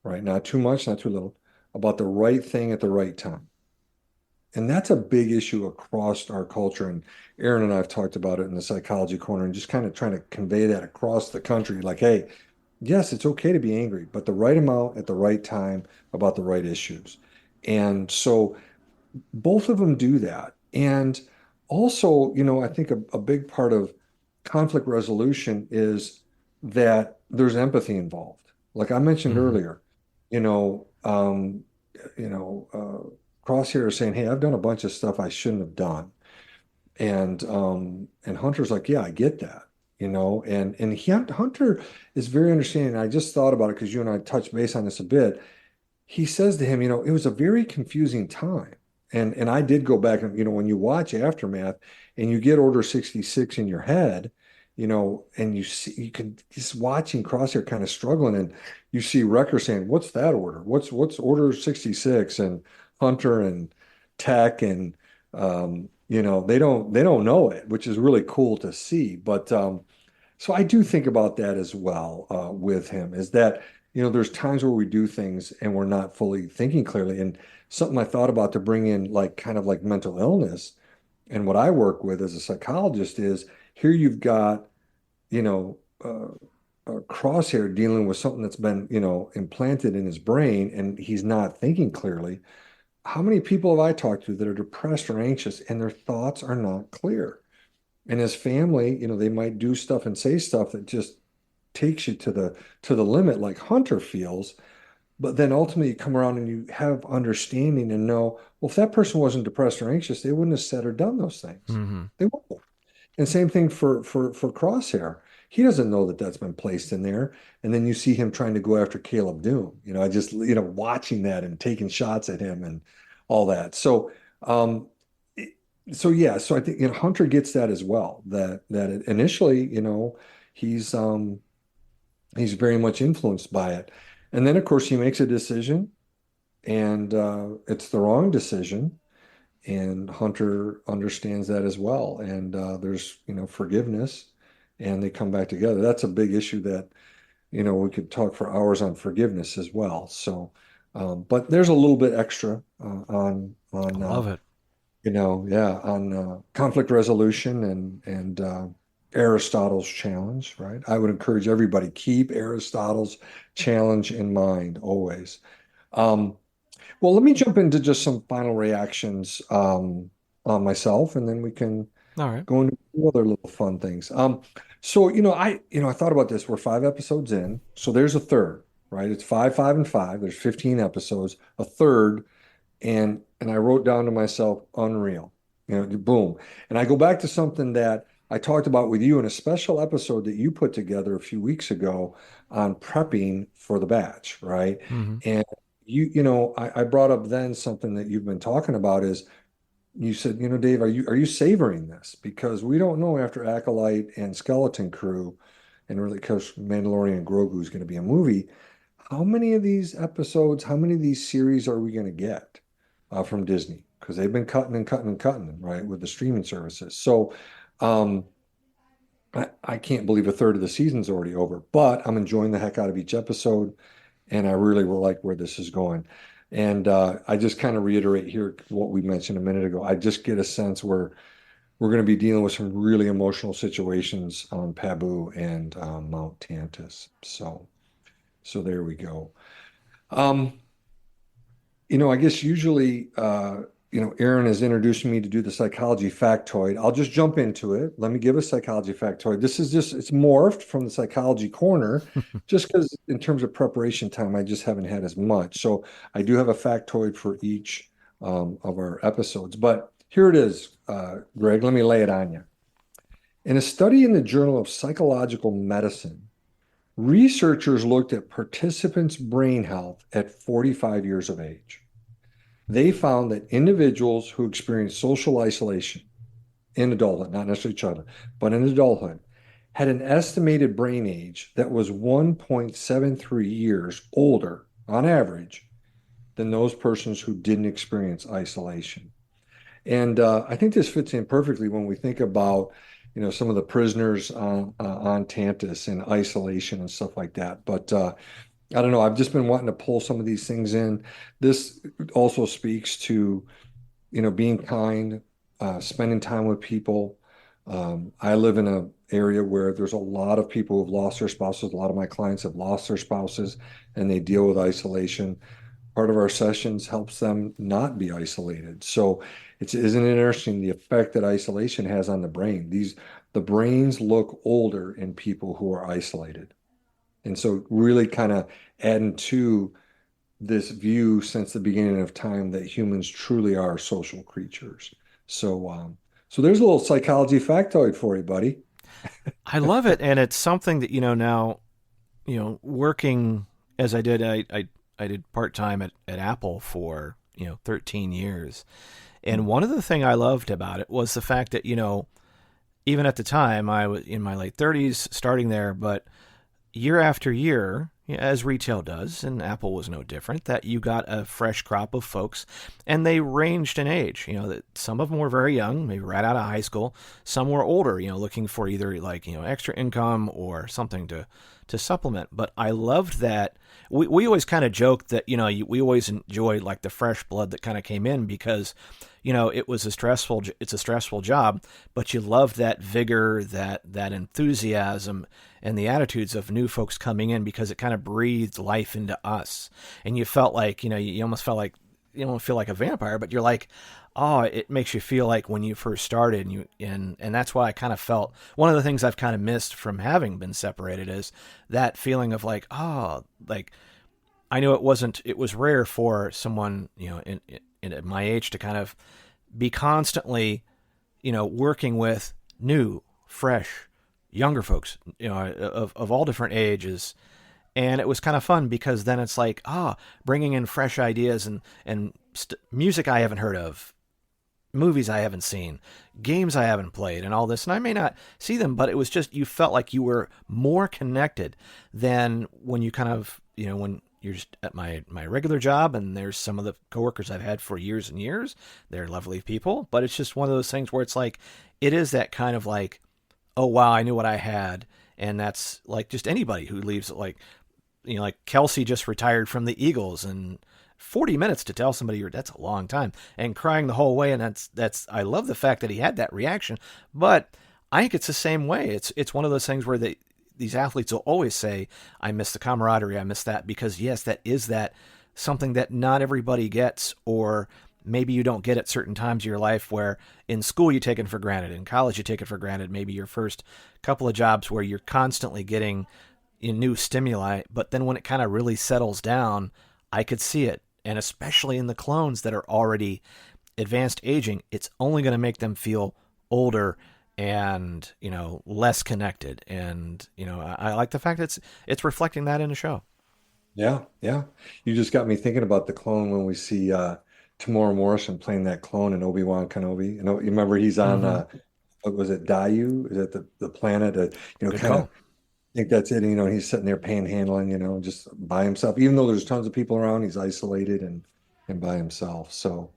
right? Not too much, not too little, about the right thing at the right time? And that's a big issue across our culture. And Aaron and I have talked about it in the psychology corner and just kind of trying to convey that across the country. Like, hey, yes, it's okay to be angry, but the right amount at the right time about the right issues. And so both of them do that. And also, I think a big part of conflict resolution is that there's empathy involved. Like I mentioned Mhm. earlier, you know, um, you know, Crosshair is saying, "Hey, I've done a bunch of stuff I shouldn't have done," and Hunter's like, "Yeah, I get that." Hunter is very understanding. I just thought about it because you and I touched base on this a bit. He says to him, it was a very confusing time. And I did go back and, when you watch Aftermath and you get Order 66 in your head, and you see, you can just watching Crosshair kind of struggling, and you see Wrecker saying, "What's that order? What's Order 66?" And Hunter and Tech and they don't know it, which is really cool to see. But so I do think about that as well with him, is that, there's times where we do things and we're not fully thinking clearly. And something I thought about to bring in, like kind of like mental illness and what I work with as a psychologist is, here you've got, you know, uh, Crosshair dealing with something that's been, implanted in his brain and he's not thinking clearly. How many people have I talked to that are depressed or anxious and their thoughts are not clear? And as family, they might do stuff and say stuff that just takes you to the limit, like Hunter feels. But then ultimately you come around and you have understanding and know, well, if that person wasn't depressed or anxious, they wouldn't have said or done those things. Mhm. They wouldn't. And same thing for Crosshair. He doesn't know that that's been placed in there. And then you see him trying to go after Caleb Doom. I just, watching that and taking shots at him and all that. So, it- so I think, Hunter gets that as well. That initially, he's he's very much influenced by it. And then of course he makes a decision and it's the wrong decision. And Hunter understands that as well. And there's, forgiveness and they come back together. That's a big issue that, we could talk for hours on forgiveness as well. So, but there's a little bit extra I love it. yeah, on conflict resolution and Aristotle's challenge, right? I would encourage everybody keep Aristotle's challenge in mind always. Um, well, let me jump into just some final reactions on myself, and then we can All right. go into other little fun things. So I thought about this. We're 5 episodes in, so there's a third, right? It's five, five, and five. There's 15 episodes. A third, and I wrote down to myself, unreal, boom. And I go back to something that I talked about with you in a special episode that you put together a few weeks ago on prepping for the batch, right? Mhm. And I brought up then something that you've been talking about is, you said, Dave, are you savoring this? Because we don't know after Acolyte and Skeleton Crew, and really because Mandalorian and Grogu is going to be a movie, how many of these episodes, how many of these series are we going to get from Disney? Because they've been cutting and cutting and cutting, right, with the streaming services. So um, I can't believe a third of the season's already over, but I'm enjoying the heck out of each episode, and I really will like where this is going. And I just kind of reiterate here what we mentioned a minute ago. I just get a sense where we're going to be dealing with some really emotional situations on Pabu and Mount Tantus. So there we go. Um, I guess usually, Aaron has introduced me to do the psychology factoid. I'll just jump into it. Let me give a psychology factoid. This is it's morphed from the psychology corner, just because in terms of preparation time, I just haven't had as much. So I do have a factoid for each of our episodes. But here it is, Greg. Let me lay it on you. In a study in the Journal of Psychological Medicine, researchers looked at participants' brain health at 45 years of age. They found that individuals who experienced social isolation in adulthood, not necessarily childhood, but in adulthood, had an estimated brain age that was 1.73 years older on average than those persons who didn't experience isolation. And I think this fits in perfectly when we think about, some of the prisoners on Tantus and isolation and stuff like that. But I don't know. I've just been wanting to pull some of these things in. This also speaks to, being kind, spending time with people. I live in an area where there's a lot of people who've lost their spouses. A lot of my clients have lost their spouses and they deal with isolation. Part of our sessions helps them not be isolated. So isn't it interesting the effect that isolation has on the brain? The brains look older in people who are isolated. And so really kind of adding to this view since the beginning of time that humans truly are social creatures. So there's a little psychology factoid for you, buddy. I love it, and it's something that now, working as I did, I did part time at Apple for 13 years, and one of the things I loved about it was the fact that even at the time I was in my late 30s, starting there, but year after year, as retail does, and Apple was no different, that you got a fresh crop of folks, and they ranged in age. That some of them were very young, maybe right out of high school. Some were older, looking for either extra income or something to supplement. But I loved that. We always kind of joked that we always enjoyed like the fresh blood that kind of came in because it's a stressful job, but you love that vigor, that enthusiasm, and the attitudes of new folks coming in because it kind of breathed life into us. And you felt like, you almost felt like, you don't feel like a vampire, but you're like, oh, it makes you feel like when you first started, and that's why I kind of felt one of the things I've kind of missed from having been separated is that feeling of like, oh, like I know it was rare for someone, in my age to kind of be constantly, working with new, fresh, younger folks, of all different ages. And it was kind of fun because then it's like, bringing in fresh ideas and music I haven't heard of, movies I haven't seen, games I haven't played, and all this. And I may not see them, but it was just, you felt like you were more connected than when you kind of, when you're just at my regular job, and there's some of the coworkers I've had for years and years. They're lovely people, but it's just one of those things where it's like, it is that kind of like, oh, wow, I knew what I had. And that's like just anybody who leaves, like Kelsey just retired from the Eagles, and 40 minutes to tell somebody that's a long time, and crying the whole way. And that's, I love the fact that he had that reaction, but I think it's the same way. It's one of those things where these athletes will always say, I miss the camaraderie. I miss that because yes, that is something that not everybody gets, or maybe you don't get at certain times of your life where in school you take it for granted, in college you take it for granted, maybe your first couple of jobs where you're constantly getting new stimuli, but then when it kind of really settles down, I could see it. And especially in the clones that are already advanced aging, it's only going to make them feel older and, less connected. And, I like the fact that it's reflecting that in the show. Yeah, yeah. You just got me thinking about the clone when we see Tamora Morrison playing that clone in Obi-Wan Kenobi. You remember he's on what was it, Dayu? Is it the planet? Kind of think that's it. He's sitting there panhandling, just by himself. Even though there's tons of people around, he's isolated and by himself. So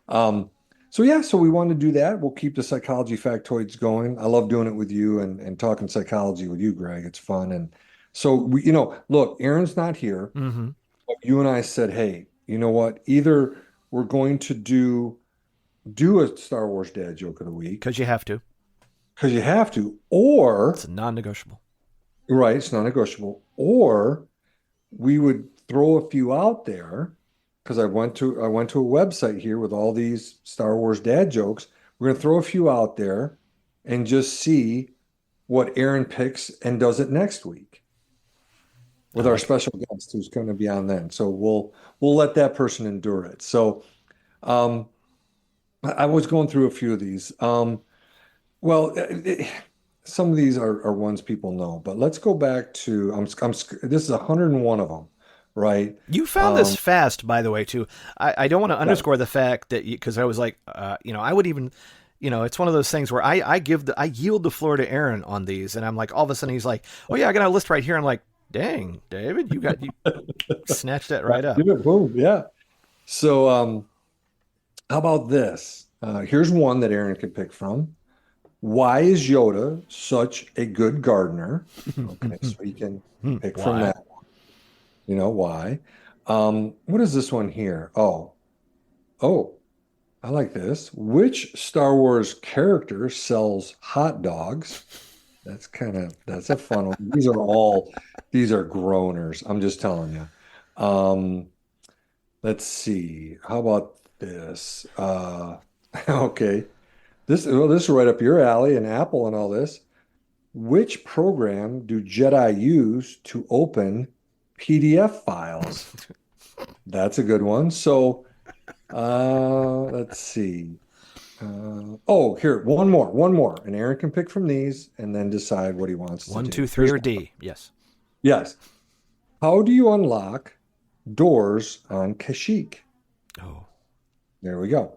we want to do that. We'll keep the psychology factoids going. I love doing it with you and talking psychology with you, Greg. It's fun. And so look, Aaron's not here. Mm-hmm. But you and I said, hey, you know what? Either we're going to do a Star Wars dad joke of the week Because you have to. because you have to, or It's non-negotiable. right, it's non-negotiable, or we would throw a few out there because I went to a website here with all these Star Wars dad jokes. We're gonna throw a few out there and just see what Aaron picks and does it next week with our special guest who's going to be on then. So we'll let that person endure it. So I was going through a few of these. Well, some of these are ones people know, but let's go back to this is 101 of them, right? You found this fast, by the way, too. I don't want to underscore the fact that because I was like, I would even, it's one of those things where I yield the floor to Aaron on these, and I'm like, all of a sudden he's like, oh yeah, I got a list right here. I'm like, dang, David, you snatched that right up. Boom, yeah. So, how about this? Here's one that Aaron could pick from. Why is Yoda such a good gardener? Okay, so you can pick from that one. You know why? What is this one here? Oh, I like this. Which Star Wars character sells hot dogs? That's a fun one. These are groaners. I'm just telling you. Let's see. How about this? Okay. This is right up your alley and Apple and all this. Which program do Jedi use to open PDF files? That's a good one. So, let's see. Here, one more, and Aaron can pick from these and then decide what he wants to do. 1, 2, 3, or D. Yes. Yes. How do you unlock doors on Kashyyyk? Oh, there we go.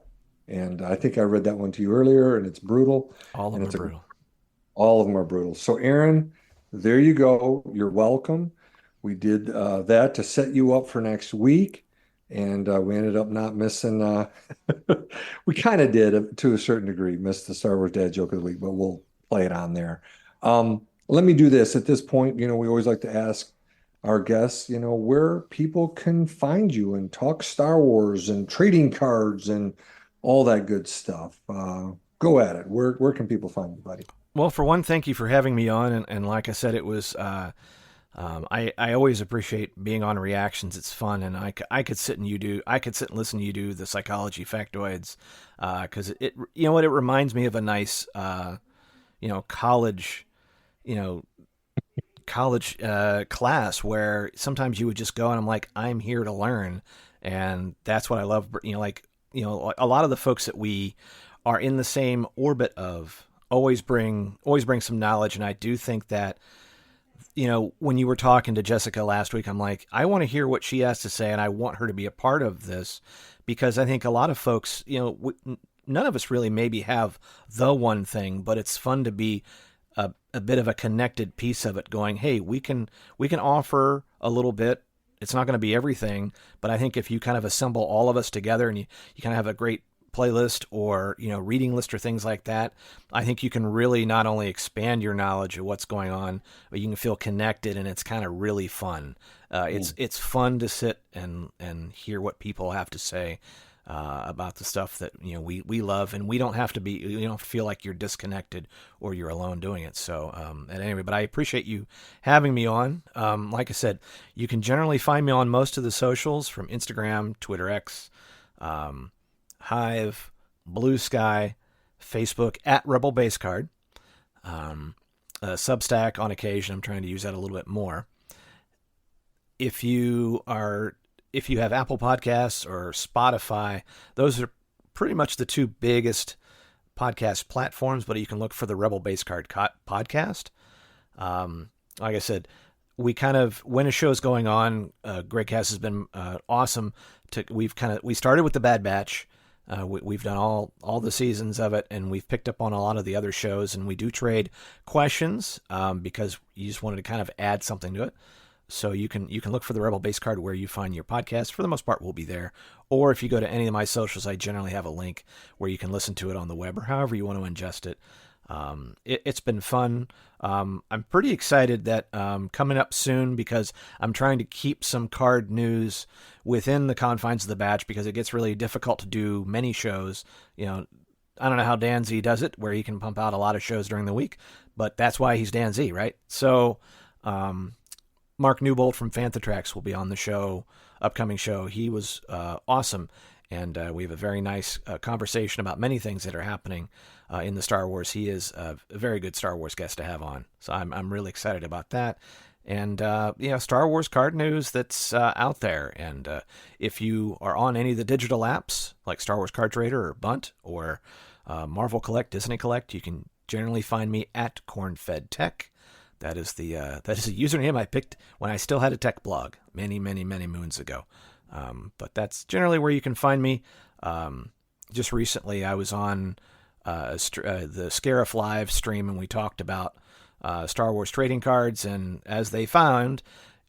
And I think I read that one to you earlier, and it's brutal. all of them are brutal. All of them are brutal. So, Aaron, there you go. You're welcome. We did that to set you up for next week, and we ended up not missing. We kind of did, to a certain degree, miss the Star Wars Dad Joke of the Week, but we'll play it on there. Let me do this. At this point, we always like to ask our guests, where people can find you and talk Star Wars and trading cards and all that good stuff. Go at it. Where can people find you, buddy? Well, for one, thank you for having me on. And like I said, it was, I always appreciate being on Reactions. It's fun. And I could sit and listen to you do the Psychology Factoids. Cause it reminds me of a nice, college class where sometimes you would just go and I'm like, I'm here to learn. And that's what I love. A lot of the folks that we are in the same orbit of always bring some knowledge. And I do think that, when you were talking to Jessica last week, I'm like, I want to hear what she has to say, and I want her to be a part of this because I think a lot of folks, none of us really maybe have the one thing, but it's fun to be a bit of a connected piece of it going, hey, we can offer a little bit. It's not going to be everything, but I think if you kind of assemble all of us together and you kind of have a great playlist or, reading list or things like that, I think you can really not only expand your knowledge of what's going on, but you can feel connected, and it's kind of really fun. It's fun to sit and hear what people have to say about the stuff that we love, and we don't have to be, you don't feel like you're disconnected or you're alone doing it. So but I appreciate you having me on. Like I said, you can generally find me on most of the socials, from Instagram, Twitter X, Hive, Blue Sky, Facebook at Rebel Base Card, Substack on occasion. I'm trying to use that a little bit more. If you have Apple Podcasts or Spotify, those are pretty much the two biggest podcast platforms, but you can look for the Rebel Base Card podcast. Like I said, we kind of, when a show's going on, Gregcast has been awesome. We started with the Bad Batch. We've done all the seasons of it, and we've picked up on a lot of the other shows, and we do trade questions because you just wanted to kind of add something to it. So you can look for the Rebel Base Card where you find your podcast. For the most part, we'll be there. Or if you go to any of my socials, I generally have a link where you can listen to it on the web or however you want to ingest it. It's been fun. I'm pretty excited that coming up soon, because I'm trying to keep some card news within the confines of the batch, because it gets really difficult to do many shows. I don't know how Dan Z does it, where he can pump out a lot of shows during the week, but that's why he's Dan Z, right? So Mark Newbold from Fantatrax will be on the upcoming show. He was awesome, and we have a very nice conversation about many things that are happening in the Star Wars. He is a very good Star Wars guest to have on, so I'm really excited about that. And Star Wars card news that's out there. And if you are on any of the digital apps like Star Wars Card Trader or Bunt or Marvel Collect, Disney Collect, you can generally find me at CornFed Tech. That is a username I picked when I still had a tech blog many, many, many moons ago. But that's generally where you can find me. Just recently, I was on the Scarif Live stream, and we talked about Star Wars trading cards, and as they found,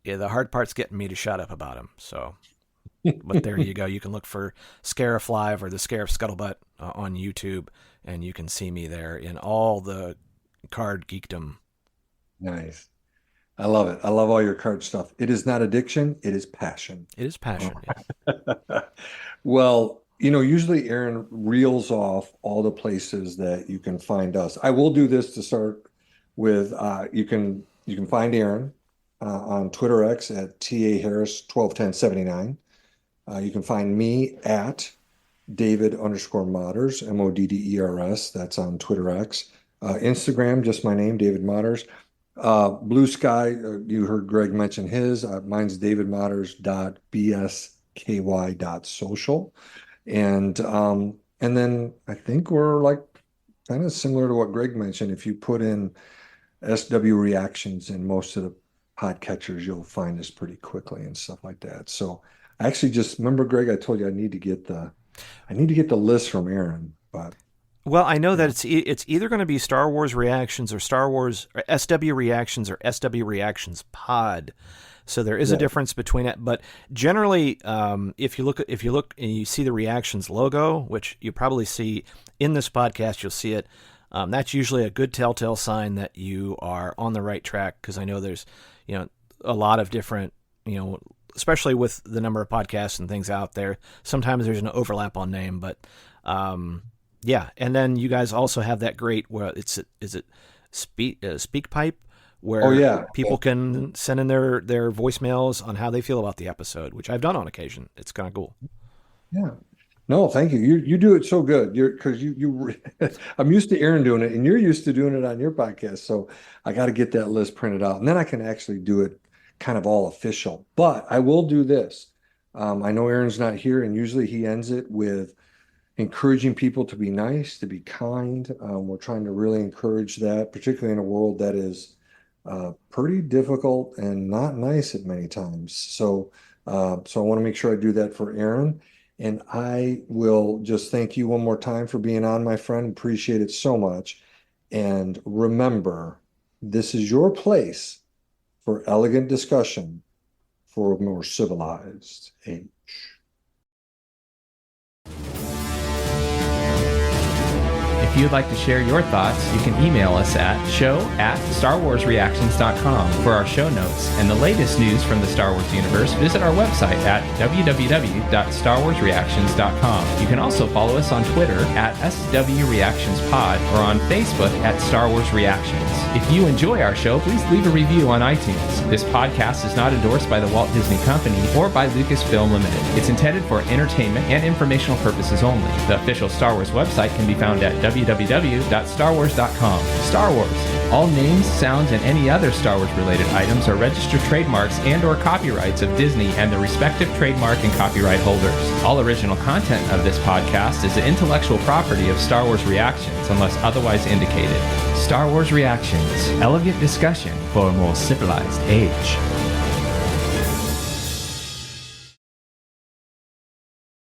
the hard part's getting me to shut up about them. So, but there you go. You can look for Scarif Live or the Scarif Scuttlebutt on YouTube, and you can see me there in all the card geekdom. Nice. I love it. I love all your card stuff. It is not addiction. It is passion. It is passion. Yes. Well, usually Aaron reels off all the places that you can find us. I will do this to start with. You can find Aaron on Twitter X at TAHarris121079. You can find me at David_Modders, MODDERS. That's on Twitter X. Instagram, just my name, David Modders. Blue Sky, you heard Greg mention his. Mine's davidmodders.bsky.social. And then I think we're like kind of similar to what Greg mentioned. If you put in SW reactions in most of the podcatchers, you'll find us pretty quickly and stuff like that. So I actually just remember, Greg, I told you I need to get the list from Aaron, but. Well, I know that it's either going to be Star Wars Reactions or SW Reactions or SW Reactions Pod. So there is a difference between it, but generally, if you look and you see the Reactions logo, which you probably see in this podcast, you'll see it. That's usually a good telltale sign that you are on the right track, because I know there's a lot of different, especially with the number of podcasts and things out there. Sometimes there's an overlap on name, but. Yeah, and then you guys also have that great SpeakPipe, where people can send in their voicemails on how they feel about the episode, which I've done on occasion. It's kind of cool. Yeah. No, thank you. You do it so good. Because I'm used to Aaron doing it, and you're used to doing it on your podcast. So I got to get that list printed out, and then I can actually do it kind of all official. But I will do this. I know Aaron's not here, and usually he ends it with encouraging people to be nice, to be kind. We're trying to really encourage that, particularly in a world that is pretty difficult and not nice at many times. So I want to make sure I do that for Aaron. And I will just thank you one more time for being on, my friend. Appreciate it so much. And remember, this is your place for elegant discussion for a more civilized age. If you'd like to share your thoughts, you can email us at show@starwarsreactions.com for our show notes and the latest news from the Star Wars universe. Visit our website at www.starwarsreactions.com. You can also follow us on Twitter at SWReactionsPod or on Facebook at Star Wars Reactions. If you enjoy our show, please leave a review on iTunes. This podcast is not endorsed by the Walt Disney Company or by Lucasfilm Limited. It's intended for entertainment and informational purposes only. The official Star Wars website can be found at www.starwars.com. Star Wars. All names, sounds, and any other Star Wars related items are registered trademarks and or copyrights of Disney and the respective trademark and copyright holders. All original content of this podcast is the intellectual property of Star Wars Reactions unless otherwise indicated. Star Wars Reactions. Elegant discussion for a more civilized age.